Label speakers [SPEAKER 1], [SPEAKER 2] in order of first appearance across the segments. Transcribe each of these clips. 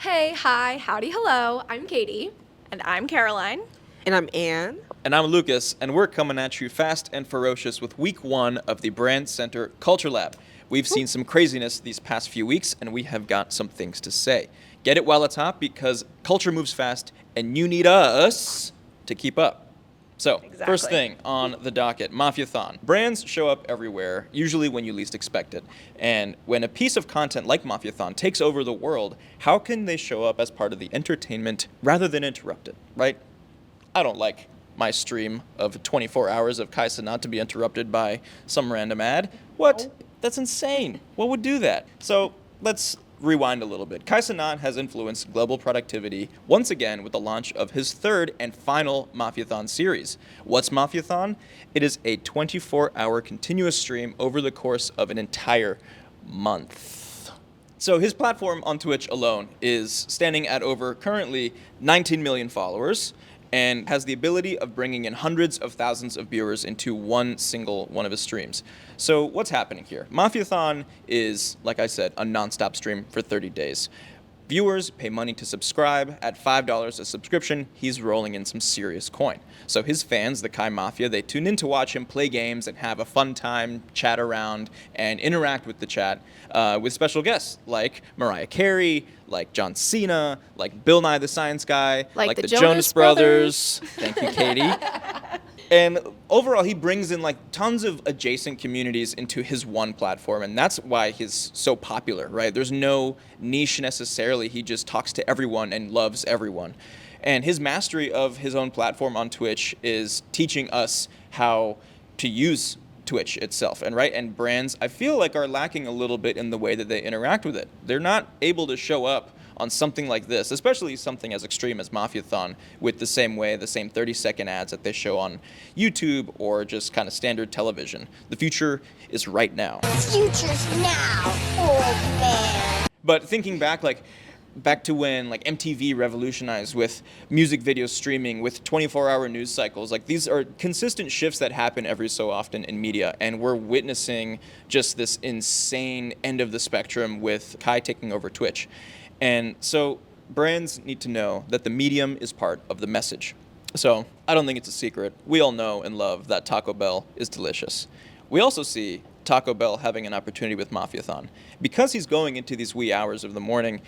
[SPEAKER 1] Hey, hi, howdy, hello. I'm Katie.
[SPEAKER 2] And I'm Caroline.
[SPEAKER 3] And I'm Anne.
[SPEAKER 4] And I'm Lucas, and we're coming at you fast and ferocious with week 1 of the Brandcenter Culture Lab. We've seen some craziness these past few weeks, and we have got some things to say. Get it while it's hot, because culture moves fast, and you need us to keep up. So, First thing on the docket, Mafiathon. Brands show up everywhere, usually when you least expect it. And when a piece of content like Mafiathon takes over the world, how can they show up as part of the entertainment rather than interrupt it, right? I don't like my stream of 24 hours of Kai Cenat to be interrupted by some random ad. What? That's insane. What would do that? So let's rewind a little bit. Kai Cenat has influenced global productivity once again with the launch of his third and final Mafiathon series. What's Mafiathon? It is a 24-hour continuous stream over the course of an entire month. So his platform on Twitch alone is standing at over currently 19 million followers, and has the ability of bringing in hundreds of thousands of viewers into one single one of his streams. So what's happening here? Mafiathon is, like I said, a non-stop stream for 30 days. Viewers pay money to subscribe. At $5 a subscription, he's rolling in some serious coin. So his fans, the Kai Mafia, they tune in to watch him play games and have a fun time, chat around, and interact with the chat with special guests like Mariah Carey, like John Cena, like Bill Nye the Science Guy,
[SPEAKER 1] like the
[SPEAKER 4] Jonas Brothers. Thank you, Katie. And overall, he brings in like tons of adjacent communities into his one platform, and that's why he's so popular, right? There's no niche necessarily. He just talks to everyone and loves everyone. And his mastery of his own platform on Twitch is teaching us how to use Twitch itself, and brands, I feel like, are lacking a little bit in the way that they interact with it. They're not able to show up on something like this, especially something as extreme as Mafiathon, with the same 30-second ads that they show on YouTube or just kind of standard television. The future is right now.
[SPEAKER 5] Future's now, old man.
[SPEAKER 4] But thinking back to when MTV revolutionized with music video streaming, with 24-hour news cycles, these are consistent shifts that happen every so often in media, and we're witnessing just this insane end of the spectrum with Kai taking over Twitch. And so brands need to know that the medium is part of the message. So I don't think it's a secret. We all know and love that Taco Bell is delicious. We also see Taco Bell having an opportunity with Mafiathon. Because he's going into these wee hours of the morning,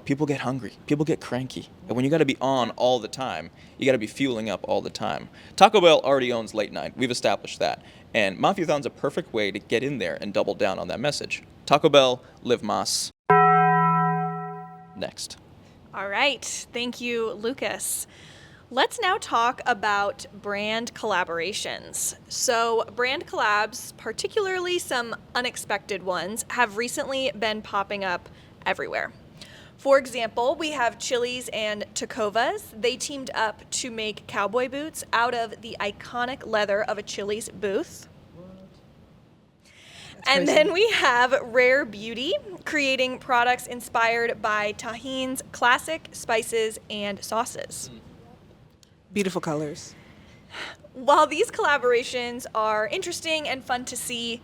[SPEAKER 4] people get hungry, people get cranky. And when you gotta be on all the time, you gotta be fueling up all the time. Taco Bell already owns late night, we've established that. And Mafiathon's a perfect way to get in there and double down on that message. Taco Bell, live Mas. Next.
[SPEAKER 2] All right. Thank you, Lucas. Let's now talk about brand collaborations. So brand collabs, particularly some unexpected ones, have recently been popping up everywhere. For example, we have Chili's and Tecovas. They teamed up to make cowboy boots out of the iconic leather of a Chili's booth. And then we have Rare Beauty, creating products inspired by Tahin's classic spices and sauces.
[SPEAKER 3] Beautiful colors.
[SPEAKER 2] While these collaborations are interesting and fun to see,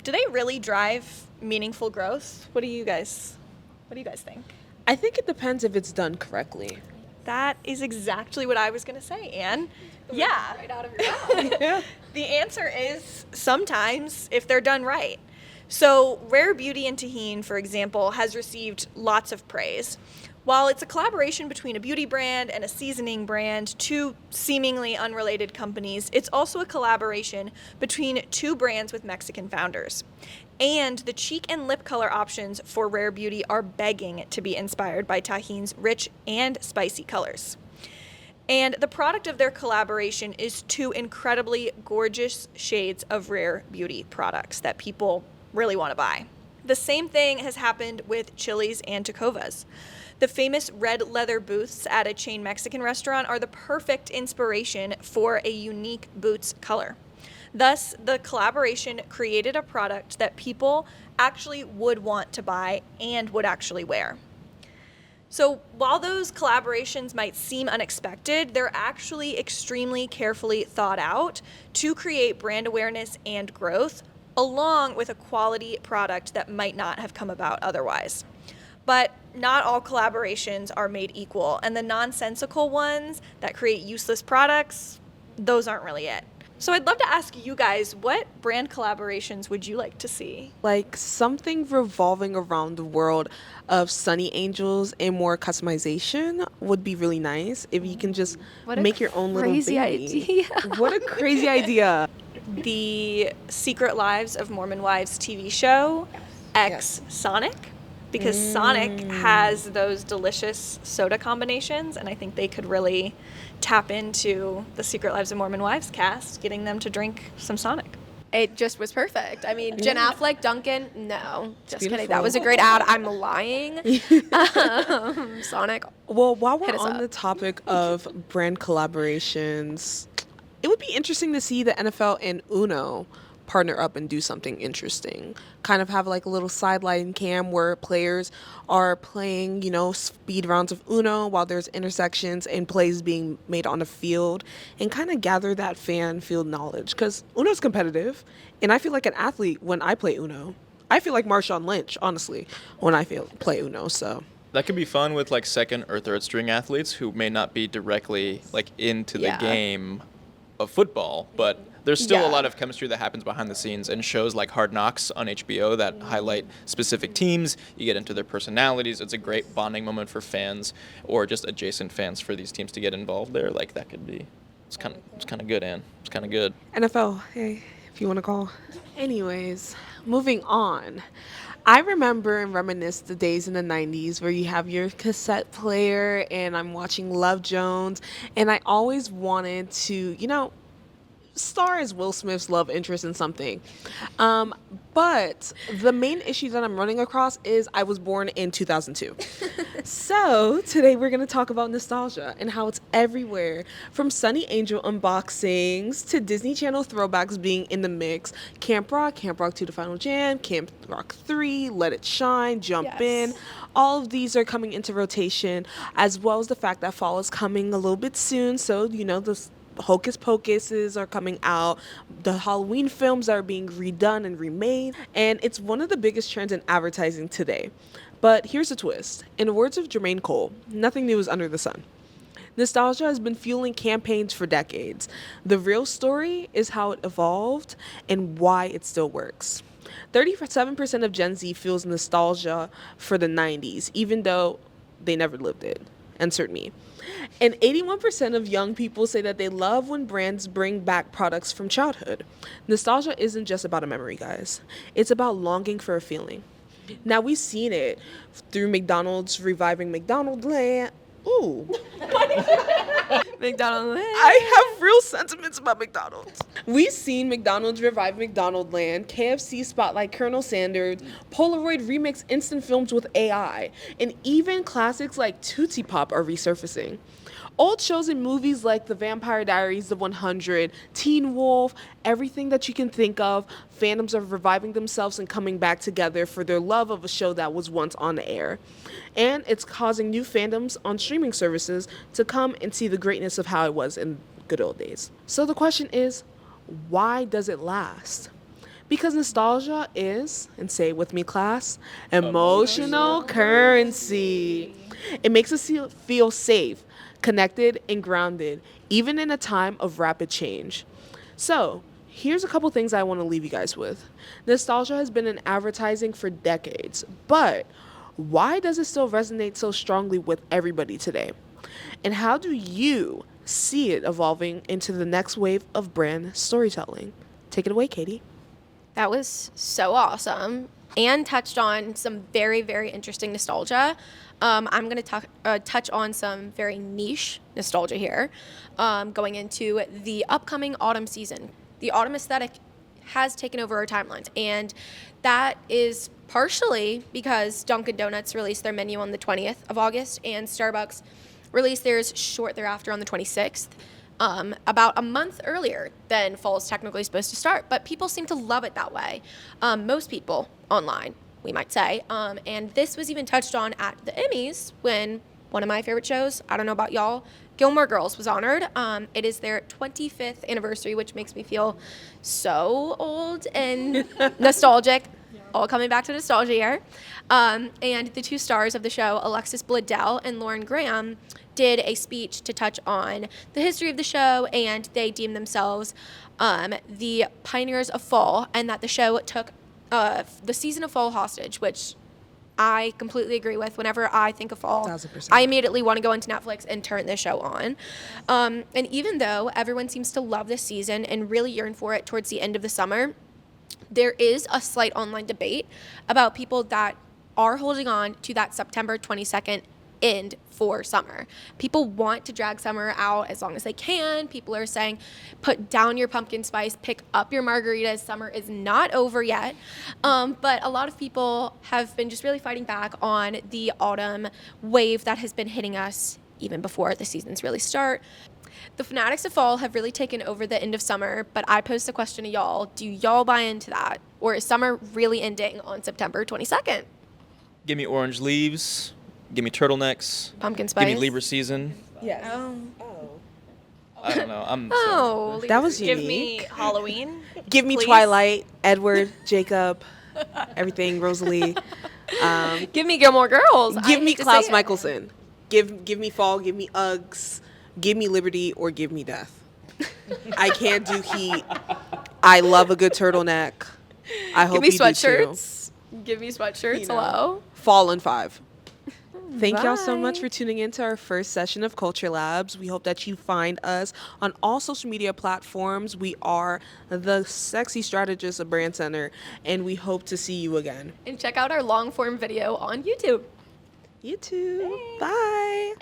[SPEAKER 2] do they really drive meaningful growth? What do you guys think?
[SPEAKER 3] I think it depends if it's done correctly.
[SPEAKER 2] That is exactly what I was going to say, Anne. Yeah.
[SPEAKER 1] Right out of your mouth.
[SPEAKER 3] Yeah.
[SPEAKER 2] The answer is sometimes, if they're done right. So Rare Beauty and Tahin, for example, has received lots of praise. While it's a collaboration between a beauty brand and a seasoning brand, two seemingly unrelated companies, it's also a collaboration between two brands with Mexican founders. And the cheek and lip color options for Rare Beauty are begging to be inspired by Tahin's rich and spicy colors. And the product of their collaboration is two incredibly gorgeous shades of Rare Beauty products that people really want to buy. The same thing has happened with Chili's and Tecovas. The famous red leather booths at a chain Mexican restaurant are the perfect inspiration for a unique boots color. Thus, the collaboration created a product that people actually would want to buy and would actually wear. So while those collaborations might seem unexpected, they're actually extremely carefully thought out to create brand awareness and growth, along with a quality product that might not have come about otherwise. But not all collaborations are made equal, and the nonsensical ones that create useless products, those aren't really it. So I'd love to ask you guys, what brand collaborations would you like to see?
[SPEAKER 3] Like something revolving around the world of Sunny Angels and more customization would be really nice. If you can just
[SPEAKER 1] What a
[SPEAKER 3] make your own little
[SPEAKER 1] crazy
[SPEAKER 3] baby.
[SPEAKER 1] idea.
[SPEAKER 3] What a crazy idea.
[SPEAKER 2] The Secret Lives of Mormon Wives TV show, X Sonic, because Sonic has those delicious soda combinations, and I think they could really tap into the Secret Lives of Mormon Wives cast, getting them to drink some Sonic.
[SPEAKER 1] It just was perfect. I mean, Jen Affleck, Duncan, no. Just kidding.
[SPEAKER 3] beautiful.
[SPEAKER 1] That was a great ad. I'm lying. Sonic.
[SPEAKER 3] Well, while we're
[SPEAKER 1] Hit us
[SPEAKER 3] on
[SPEAKER 1] up.
[SPEAKER 3] the topic of brand collaborations, it would be interesting to see the NFL and Uno partner up and do something interesting. Kind of have like a little sideline cam where players are playing, speed rounds of Uno while there's intersections and plays being made on the field, and kind of gather that fan field knowledge. Because Uno's competitive, and I feel like an athlete when I play Uno. I feel like Marshawn Lynch, honestly, when I play Uno, so...
[SPEAKER 4] That could be fun with like second or third string athletes who may not be directly like into the
[SPEAKER 1] Yeah.
[SPEAKER 4] game of football, but there's still
[SPEAKER 1] Yeah.
[SPEAKER 4] a lot of chemistry that happens behind the scenes, and shows like Hard Knocks on HBO that highlight specific teams. You get into their personalities. It's a great bonding moment for fans or just adjacent fans for these teams to get involved there. Like that could be, it's kind of good, Ann. It's kind of good.
[SPEAKER 3] NFL, hey, if you want to call. Anyways, moving on. I remember and reminisce the days in the 90s where you have your cassette player and I'm watching Love Jones, and I always wanted to, star as Will Smith's love interest in something. But the main issue that I'm running across is I was born in 2002. So today we're going to talk about nostalgia and how it's everywhere, from Sunny Angel unboxings to Disney Channel throwbacks being in the mix. Camp Rock 2 The Final Jam, Camp Rock 3, Let It Shine, Jump
[SPEAKER 1] Yes.
[SPEAKER 3] In. All of these are coming into rotation, as well as the fact that fall is coming a little bit soon. So, the Hocus Pocuses are coming out, the Halloween films are being redone and remade, and it's one of the biggest trends in advertising today. But here's the twist. In the words of Jermaine Cole, nothing new is under the sun. Nostalgia has been fueling campaigns for decades. The real story is how it evolved and why it still works. 37% of Gen Z feels nostalgia for the 90s, even though they never lived it. Insert me. And 81% of young people say that they love when brands bring back products from childhood. Nostalgia isn't just about a memory, guys. It's about longing for a feeling. Now, we've seen it through McDonald's reviving McDonald's Land. Ooh.
[SPEAKER 1] McDonald's.
[SPEAKER 3] I have real sentiments about McDonald's. We've seen McDonald's revive McDonald's Land, KFC spotlight Colonel Sanders, Polaroid remix instant films with AI, and even classics like Tootsie Pop are resurfacing. Old shows and movies like The Vampire Diaries, The 100, Teen Wolf, everything that you can think of, fandoms are reviving themselves and coming back together for their love of a show that was once on the air. And it's causing new fandoms on streaming services to come and see the greatness of how it was in good old days. So the question is, why does it last? Because nostalgia is, and say it with me, class, emotional currency. It makes us feel safe, connected, and grounded, even in a time of rapid change. So, here's a couple things I want to leave you guys with. Nostalgia has been in advertising for decades, but why does it still resonate so strongly with everybody today? And how do you see it evolving into the next wave of brand storytelling? Take it away, Katie.
[SPEAKER 1] That was so awesome. And touched on some very, very interesting nostalgia. I'm going to touch on some very niche nostalgia here, going into the upcoming autumn season. The autumn aesthetic has taken over our timelines, and that is partially because Dunkin' Donuts released their menu on the 20th of August, and Starbucks released theirs short thereafter on the 26th. About a month earlier than fall is technically supposed to start, but people seem to love it that way. Most people online, we might say. And this was even touched on at the Emmys when one of my favorite shows, I don't know about y'all, Gilmore Girls was honored. It is their 25th anniversary, which makes me feel so old and nostalgic. all coming back to nostalgia here. And the two stars of the show, Alexis Bledel and Lauren Graham, did a speech to touch on the history of the show, and they deemed themselves the pioneers of fall, and that the show took the season of fall hostage, which I completely agree with. Whenever I think of fall,
[SPEAKER 3] 1000%.
[SPEAKER 1] I immediately want to go into Netflix and turn this show on. And even though everyone seems to love this season and really yearn for it towards the end of the summer, there is a slight online debate about people that are holding on to that September 22nd end for summer. People want to drag summer out as long as they can. People are saying, put down your pumpkin spice, pick up your margaritas. Summer is not over yet. But a lot of people have been just really fighting back on the autumn wave that has been hitting us even before the seasons really start. The fanatics of fall have really taken over the end of summer, but I posed the question to y'all, do y'all buy into that? Or is summer really ending on September 22nd?
[SPEAKER 4] Give me orange leaves. Give me turtlenecks.
[SPEAKER 1] Pumpkin spice.
[SPEAKER 4] Give me Libra season.
[SPEAKER 3] Yes.
[SPEAKER 4] I don't know.
[SPEAKER 1] Oh,
[SPEAKER 3] That was
[SPEAKER 2] Give
[SPEAKER 3] unique.
[SPEAKER 2] me Halloween.
[SPEAKER 3] Give me
[SPEAKER 2] please.
[SPEAKER 3] Twilight, Edward, Jacob, everything, Rosalie.
[SPEAKER 1] give me Gilmore Girls.
[SPEAKER 3] Give
[SPEAKER 1] I
[SPEAKER 3] me
[SPEAKER 1] hate to
[SPEAKER 3] Klaus
[SPEAKER 1] say it.
[SPEAKER 3] Michelson. Give me fall. Give me Uggs. Give me liberty or give me death. I can't do heat. I love a good turtleneck. I hope
[SPEAKER 1] Give me
[SPEAKER 3] you do too.
[SPEAKER 1] sweatshirts. Give me sweatshirts.
[SPEAKER 3] You know.
[SPEAKER 1] Hello.
[SPEAKER 3] Fall in 5. Thank y'all so much
[SPEAKER 1] Bye.
[SPEAKER 3] for tuning in to our first session of Culture Labs. We hope that you find us on all social media platforms. We are the sexy strategists of Brandcenter, and we hope to see you again.
[SPEAKER 1] And check out our long form video on YouTube.
[SPEAKER 3] You too. Bye.